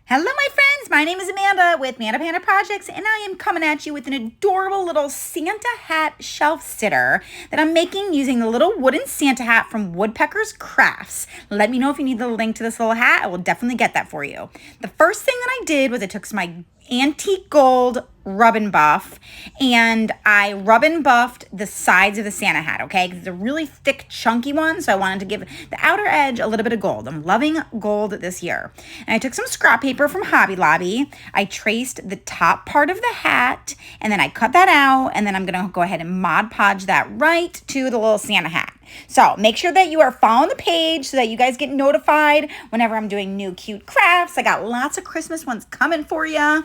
Hello, my friends. My name is Amanda with Amanda Panda Projects, and I am coming at you with an adorable little Santa hat shelf sitter that I'm making using the little wooden Santa hat from Woodpeckers Crafts. Let me know if you need the link to this little hat. I will definitely get that for you. The first thing that I did was I took my antique gold rub and buff and I rub and buffed the sides of the Santa hat, okay? Because it's a really thick, chunky one, so I wanted to give the outer edge a little bit of gold. I'm loving gold this year. And I took some scrap paper from Hobby Lobby. I traced the top part of the hat, and then I cut that out, and then I'm gonna go ahead and Mod Podge that right to the little Santa hat. So make sure that you are following the page so that you guys get notified whenever I'm doing new cute crafts. I got lots of Christmas ones coming for you.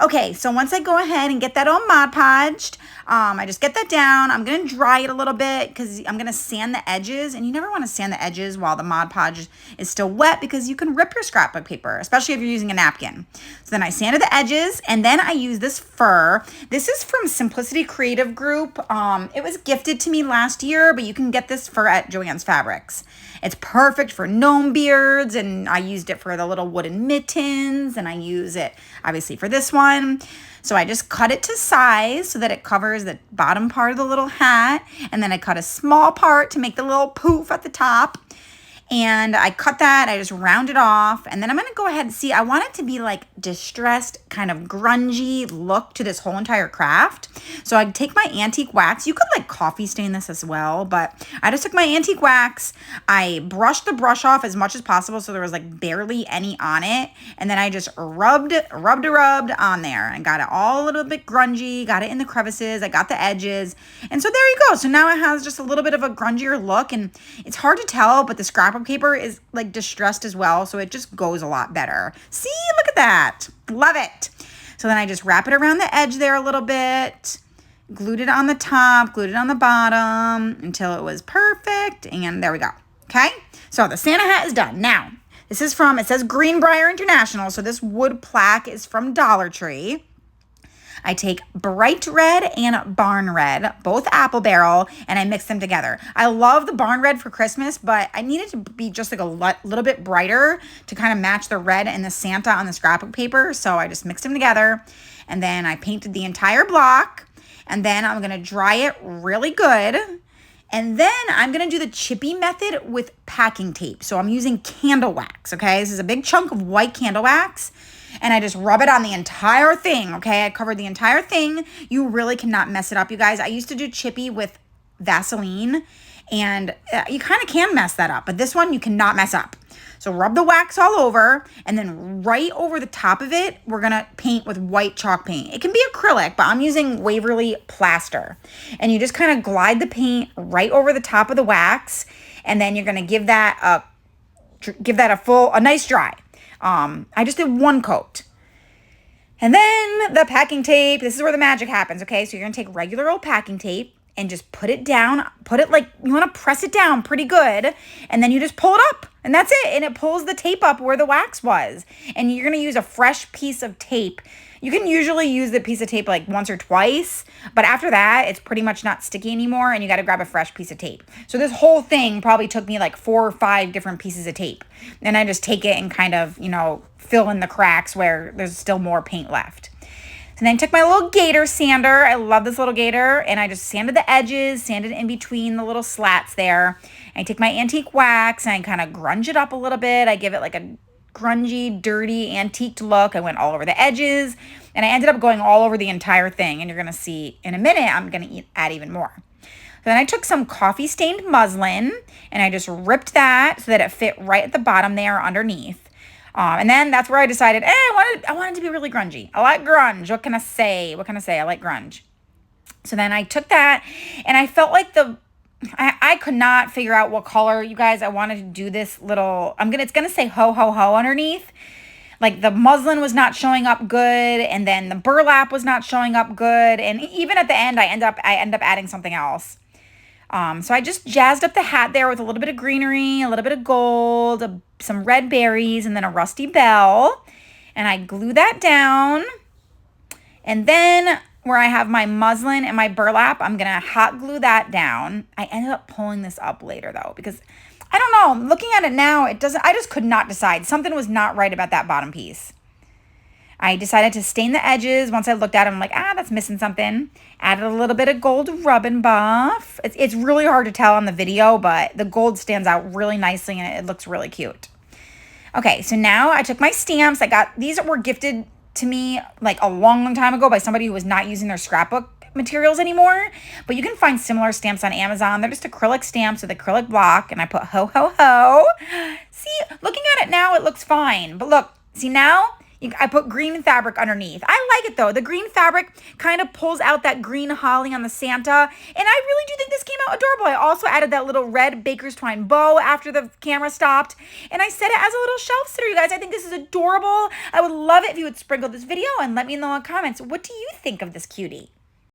Okay, so once I go ahead and get that all Mod Podged, I just get that down. I'm going to dry it a little bit because I'm going to sand the edges. And you never want to sand the edges while the Mod Podge is still wet because you can rip your scrapbook paper, especially if you're using a napkin. So then I sanded the edges, and then I use this fur. This is from Simplicity Creative Group. It was gifted to me last year, but you can get this fur at Joann's Fabrics. It's perfect for gnome beards, and I used it for the little wooden mittens, and I use it obviously for this one. So I just cut it to size so that it covers the bottom part of the little hat, and then I cut a small part to make the little poof at the top. And I cut that, I just round it off, and then I'm gonna go ahead and see, I want it to be like distressed, kind of grungy look to this whole entire craft. So I take my antique wax, you could like coffee stain this as well, but I just took my antique wax, I brushed the brush off as much as possible so there was like barely any on it, and then I just rubbed on there and got it all a little bit grungy, got it in the crevices, I got the edges, and so there you go. So now it has just a little bit of a grungier look, and it's hard to tell, but the scrapbook paper is like distressed as well, so it just goes a lot better. See, look at that. Love it. So then I just wrap it around the edge there a little bit, glued it on the top, glued it on the bottom until it was perfect, and there we go. Okay, so the Santa hat is done. Now, this is from, it says Greenbrier International, so this wood plaque is from Dollar Tree. I take bright red and barn red, both apple barrel, and I mix them together. I love the barn red for Christmas, but I need it to be just like a little bit brighter to kind of match the red and the Santa on the scrapbook paper. So I just mixed them together, and then I painted the entire block, and then I'm gonna dry it really good. And then I'm gonna do the chippy method with packing tape. So I'm using candle wax, okay? This is a big chunk of white candle wax, and I just rub it on the entire thing, okay? I covered the entire thing. You really cannot mess it up, you guys. I used to do chippy with Vaseline, and you kind of can mess that up, but this one you cannot mess up. So rub the wax all over, and then right over the top of it, we're gonna paint with white chalk paint. It can be acrylic, but I'm using Waverly plaster. And you just kind of glide the paint right over the top of the wax, and then you're gonna give that a nice dry. I just did one coat. And then the packing tape, this is where the magic happens, okay? So you're gonna take regular old packing tape and just put it down, like, you wanna press it down pretty good, and then you just pull it up, and that's it. And it pulls the tape up where the wax was. And you're gonna use a fresh piece of tape. You can usually use the piece of tape like once or twice, but after that, it's pretty much not sticky anymore, and you gotta grab a fresh piece of tape. So this whole thing probably took me like 4 or 5 different pieces of tape. And I just take it and kind of, fill in the cracks where there's still more paint left. And then I took my little gator sander. I love this little gator. And I just sanded the edges, sanded in between the little slats there. And I take my antique wax and I kind of grunge it up a little bit. I give it like a grungy, dirty, antiqued look. I went all over the edges. And I ended up going all over the entire thing. And you're going to see in a minute, I'm going to add even more. Then I took some coffee stained muslin and I just ripped that so that it fit right at the bottom there underneath. And then that's where I decided, I wanted to be really grungy. I like grunge. What can I say? I like grunge. So then I took that, and I felt like I could not figure out what color, you guys. I wanted to do this little, it's gonna say ho ho ho underneath. Like the muslin was not showing up good, and then the burlap was not showing up good, and even at the end, I end up adding something else. So I just jazzed up the hat there with a little bit of greenery, a little bit of gold, some red berries, and then a rusty bell. And I glue that down. And then where I have my muslin and my burlap, I'm going to hot glue that down. I ended up pulling this up later though, because I don't know, looking at it now, I just could not decide. Something was not right about that bottom piece. I decided to stain the edges. Once I looked at them, I'm like, that's missing something. Added a little bit of gold rub and buff. It's really hard to tell on the video, but the gold stands out really nicely and it looks really cute. Okay, so now I took my stamps. These were gifted to me like a long time ago by somebody who was not using their scrapbook materials anymore. But you can find similar stamps on Amazon. They're just acrylic stamps with acrylic block. And I put ho, ho, ho. See, looking at it now, it looks fine. But look, see now? I put green fabric underneath. I like it though. The green fabric kind of pulls out that green holly on the Santa. And I really do think this came out adorable. I also added that little red baker's twine bow after the camera stopped. And I set it as a little shelf sitter, you guys. I think this is adorable. I would love it if you would sprinkle this video and let me know in the comments. What do you think of this cutie?